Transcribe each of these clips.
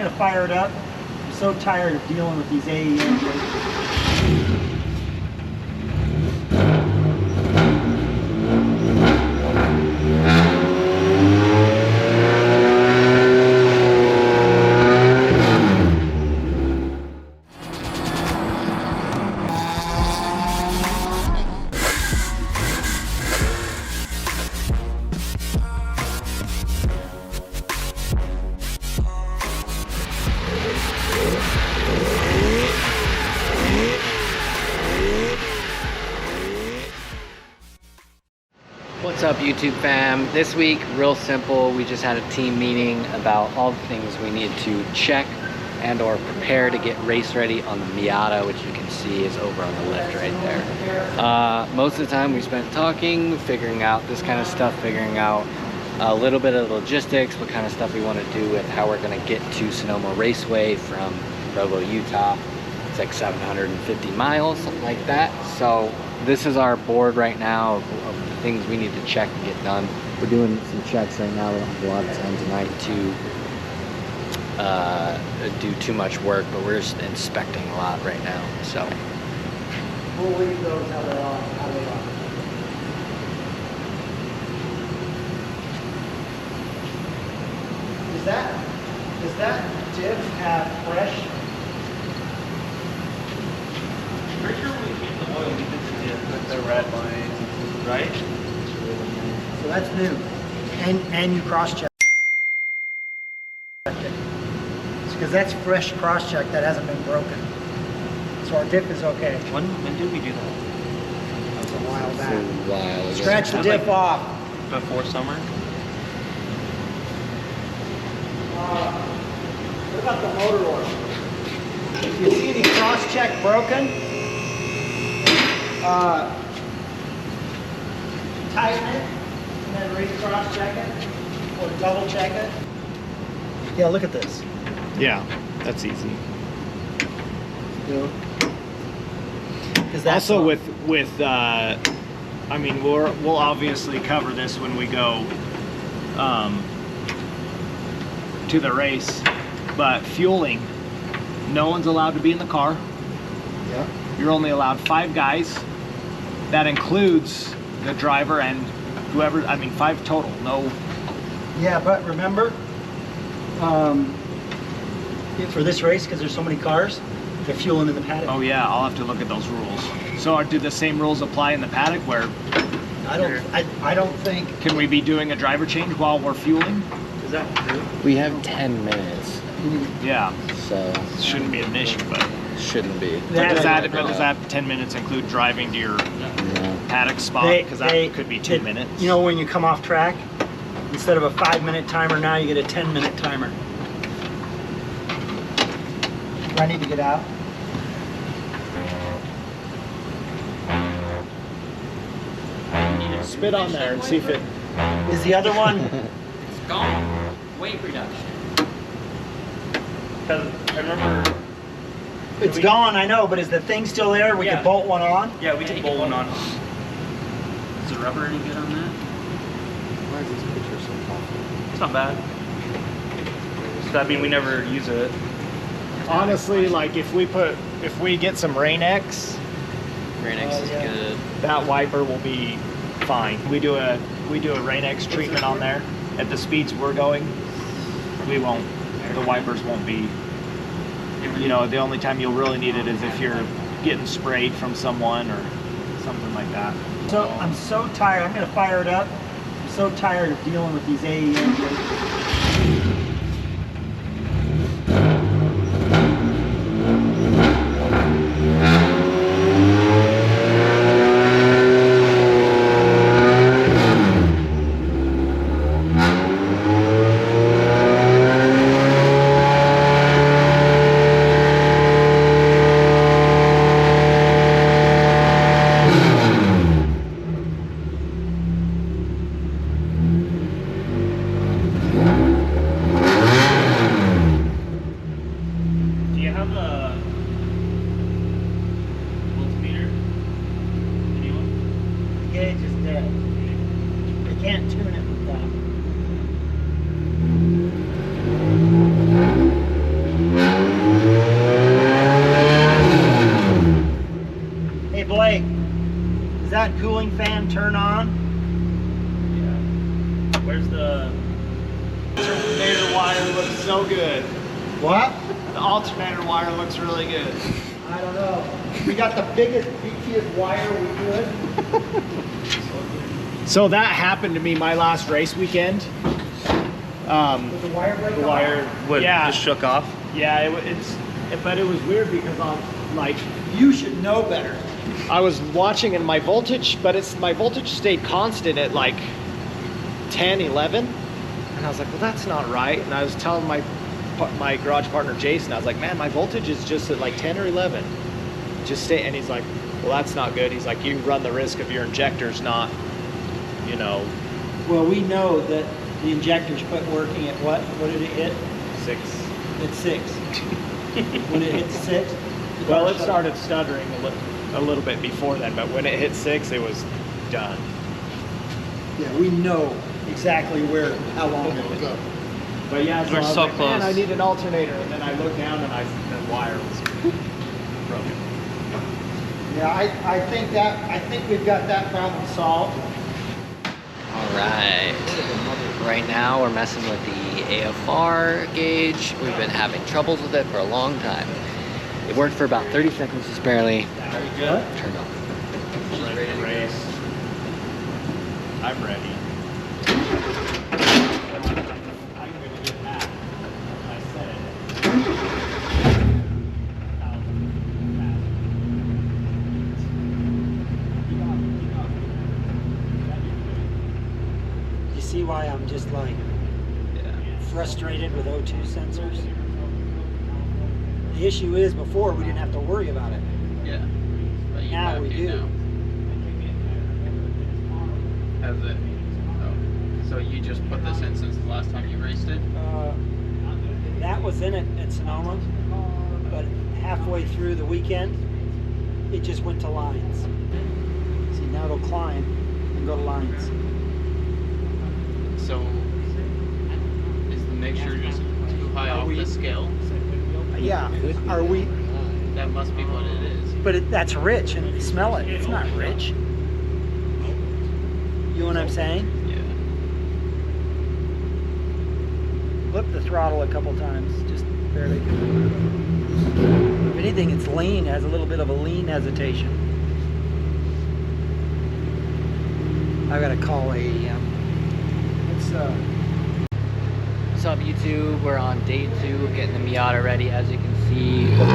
gonna fire it up. I'm so tired of dealing with these AEMs. What's up, YouTube fam? This week, real simple, we just had a team meeting about all the things we need to check and or prepare to get race ready on the Miata, which you can see is over on the left right there. Most of the time we spent talking, figuring out this kind of stuff, figuring out a little bit of logistics, what kind of stuff we want to do with how we're going to get to Sonoma Raceway from Provo, Utah. It's like 750 miles, something like that. So this is our board right now of the things we need to check and get done. We're doing some checks right now. We don't have a lot of time tonight to do too much work, but we're just inspecting a lot right now. So We'll leave those how they are. Does that diff have fresh? Pretty sure when we came to oil, we did the dip with the red line, right? So that's new. And you cross-check it. Because that's fresh cross-check that hasn't been broken. So our diff is okay. When did we do that? That was a while back. a while ago. Scratch the diff off. Before summer? What about the motor oil? If you see any cross-check broken, tighten it and then re-cross-check it or double-check it. Yeah, look at this. Yeah, that's easy. Also with I mean, we'll obviously cover this when we go to the race, but fueling, no one's allowed to be in the car. Yeah. You're only allowed 5 guys. That includes the driver and whoever, I mean 5 total, no. Yeah, but remember, for this race, because there's so many cars, they're fueling in the paddock. Oh yeah, I'll have to look at those rules. So do the same rules apply in the paddock where? I don't think. Can we be doing a driver change while we're fueling? Is that true? We have 10 minutes, Yeah, so shouldn't be an issue, but. shouldn't be. But does that 10 minutes include driving to your paddock spot? Because that could be 2 minutes. You know, when you come off track, instead of a 5-minute timer, now you get a 10-minute timer. Do I need to get out? Spit on there and see if it. Is the other one? It's gone. Weight reduction. Because I remember... It's gone, I know, but is the thing still there? We can bolt one on? Yeah, we can bolt one on. Is the rubber any good on that? Why is this picture so awful? It's not bad. So, I mean, we never use it. Honestly, like if we get some Rain-X, Rain-X is good. that wiper will be fine. We do a Rain-X treatment on there. At the speeds we're going, the wipers won't be. You know, the only time you'll really need it is if you're getting sprayed from someone or something like that. So I'm so tired. I'm gonna fire it up. I'm so tired of dealing with these AEMs. turn on. Yeah. Where's the alternator wire? Looks so good. What? The alternator wire looks really good. I don't know. We got the biggest, beefiest wire we could. So that happened to me my last race weekend. With the wire break The wire, Just shook off. Yeah, but it was weird because I'm like, You should know better. I was watching and my voltage stayed constant at like 10, 11. And I was like, well, that's not right. And I was telling my garage partner, Jason, I was like, man, my voltage is just at like 10 or 11. Just stay. And he's like, well, that's not good. He's like, you run the risk of your injectors not, you know. Well, we know that the injectors quit working at what? What did it hit? 6. At 6. When it hit 6? Well, it started stuttering a little bit before then, but when it hit 6, it was done. Yeah, we know exactly how long it was up. But yeah, We're I was so like, man, close. I need an alternator, and then I looked down and the wire was broken. Yeah, I think we've got that problem solved. All right. Right now we're messing with the AFR gauge. We've been having troubles with it for a long time. It worked for about 30 seconds, just barely turned off. Ready to race. I'm ready. I'm gonna get that. I said it. You see why I'm just like frustrated with O2 sensors? The issue is before we didn't have to worry about it. Yeah. But you Now have we to do. now. Has it? Oh. So you just put this in since the last time you raced it? That was in it at Sonoma, but halfway through the weekend, it just went to lines. See, now it'll climb and go to lines. So is the mixture just too high off the scale? Yeah, are we? That must be what it is. But that's rich, and smell it. It's not rich. You know what I'm saying? Yeah. Flip the throttle a couple times, just barely. If anything, it's lean, has a little bit of a lean hesitation. I gotta call What's up, YouTube? We're on day 2 of getting the Miata ready. As you can see, the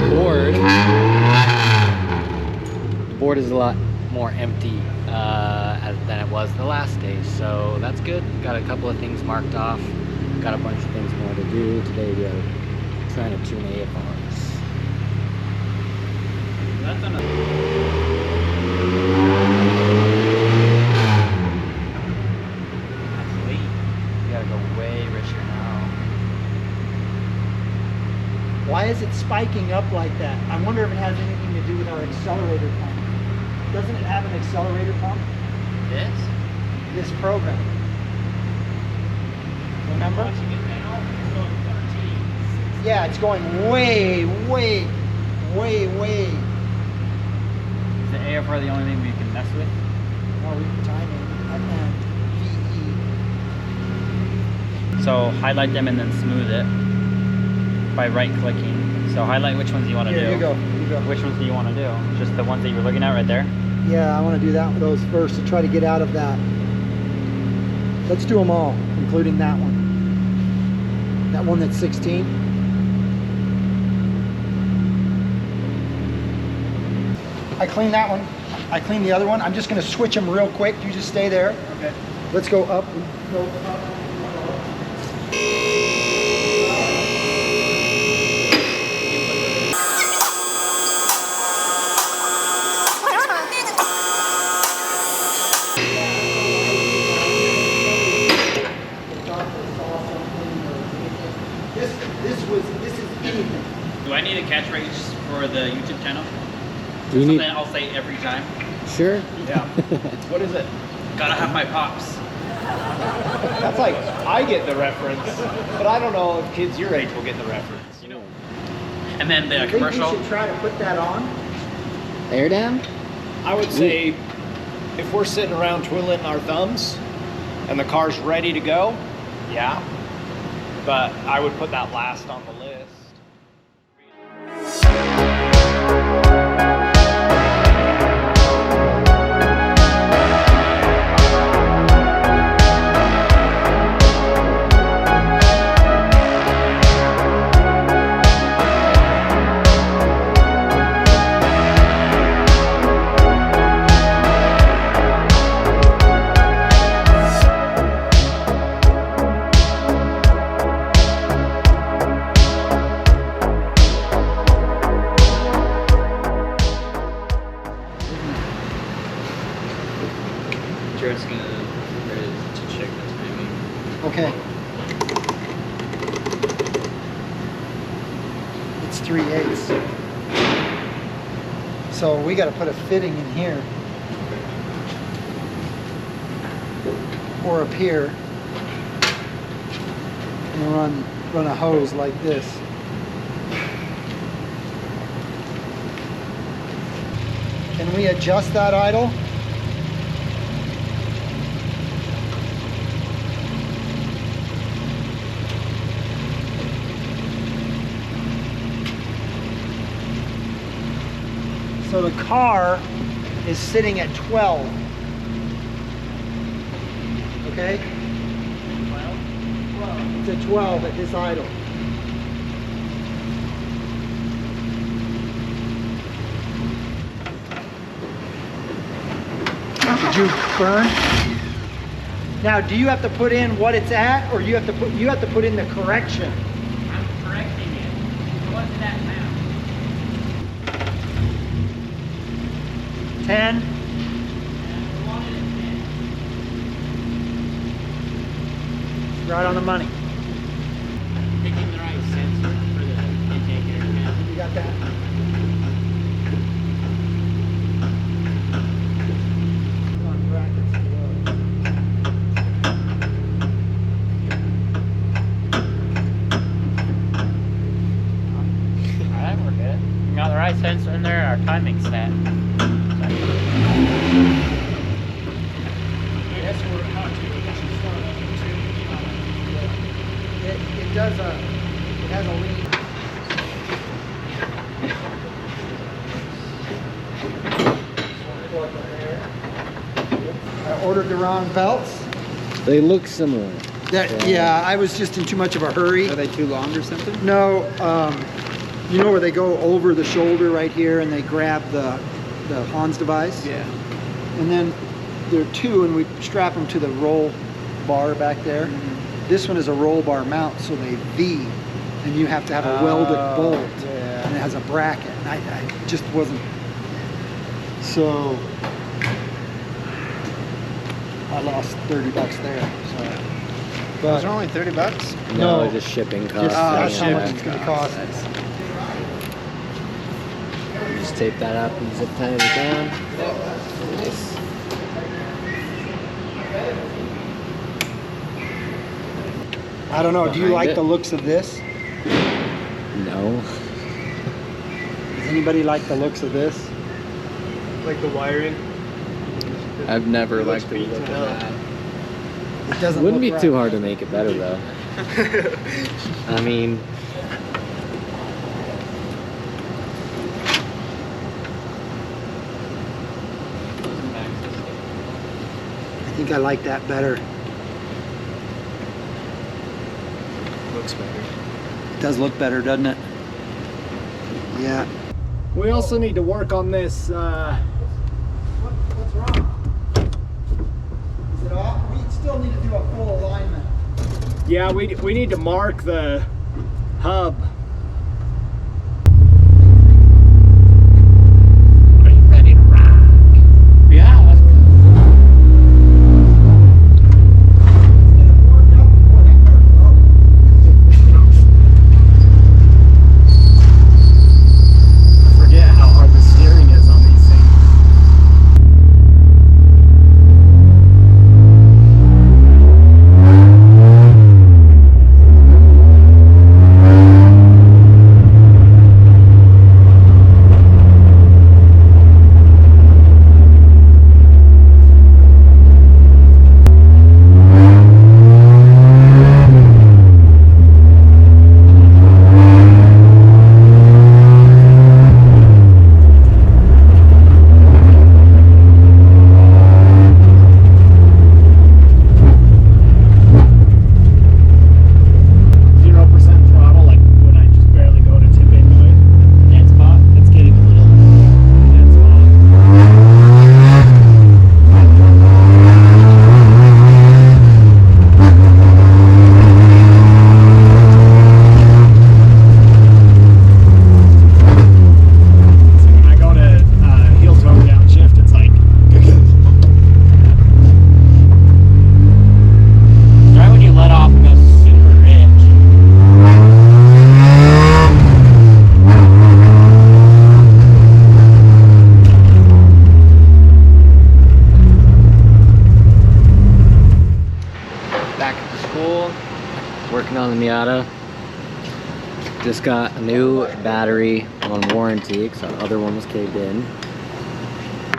board is a lot more empty than it was the last day, so that's good. Got a couple of things marked off. Got a bunch of things more to do. Today we are trying to tune AFRs. That's enough. You gotta go way richer now. Why is it spiking up like that? I wonder if it has anything to do with our accelerator pump. Doesn't it have an accelerator pump? This program. Remember? Yeah, it's going way. Is the AFR the only thing we can mess with? No, we can time it. So highlight them and then smooth it by right clicking. So highlight which ones you want to do. Here, you go. Which ones do you want to do? Just the ones that you were looking at right there? Yeah, I want to do those first to try to get out of that. Let's do them all, including that one. That one that's 16. I cleaned that one. I cleaned the other one. I'm just going to switch them real quick. You just stay there. Okay. Let's go up. Go up. This is anything. Do I need a catchphrase for the YouTube channel? Do you need? Something I'll say every time. Sure. Yeah. What is it? Gotta have my pops. That's like, I get the reference, but I don't know if kids your age will get the reference. You know. And then the I think we commercial. should try to put that on. Air dam? I would say If we're sitting around twiddling our thumbs and the car's ready to go, yeah. But I would put that last on the list. Jared's gonna ready to check this maybe. Okay. It's 3/8. So we got to put a fitting in here. Or up here. And run a hose like this. Can we adjust that idle? So the car is sitting at 12. Okay? 12? It's at 12 at this idle. Did you burn? Now, do you have to put in what it's at, or you have to put in the correction? I'm correcting it. What's that now? 10. Right on the money. Picking the right sensor for the intake air fan. You got that? On brackets below. Alright, we're good. We got the right sensor in there, our timing's set. It does it has a lead. I ordered the wrong belts. They look similar. Yeah, I was just in too much of a hurry. Are they too long or something? No, you know where they go over the shoulder right here and they grab the Hans device? Yeah. And then there are two, and we strap them to the roll bar back there. Mm-hmm. This one is a roll bar mount, so they V, and you have to have a welded bolt, yeah. and it has a bracket. And I just wasn't. So I lost $30 there. So, Those are but only $30? No, just shipping costs. that's how much shipping it's going to cost. Just tape that up and zip tie it down. Nice. I don't know. Do you Behind like it. the looks of this? No. Does anybody like the looks of this? Like the wiring. I've never It looks liked the beat look to of hell. that. It doesn't. Wouldn't look be right. too hard to make it better though. I mean, I think I like that better. Looks better. It does look better, doesn't it? Yeah. We also need to work on this. What's wrong? Is it off? We still need to do a full alignment. Yeah, we need to mark the hub. Are you ready to rock? Yeah, let's go. Forget how hard the steering is on these things. Just got a new battery on warranty because our other one was caved in.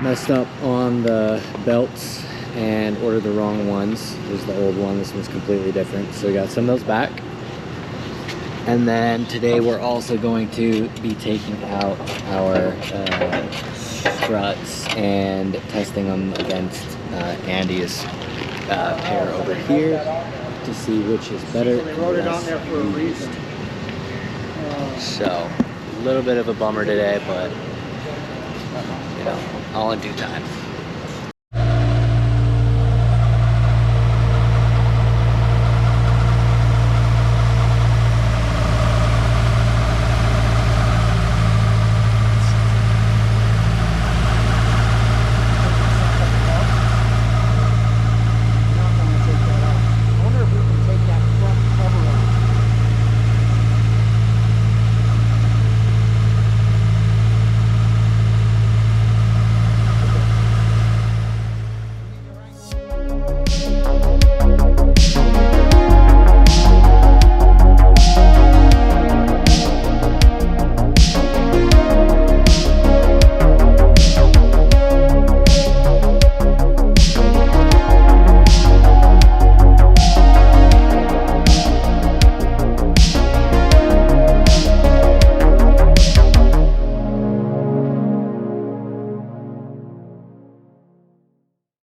Messed up on the belts and ordered the wrong ones. Here's the old one. This one's completely different. So we got some of those back. And then today we're also going to be taking out our struts and testing them against Andy's pair over here to see which is better. So, a little bit of a bummer today, but, you know, all in due time.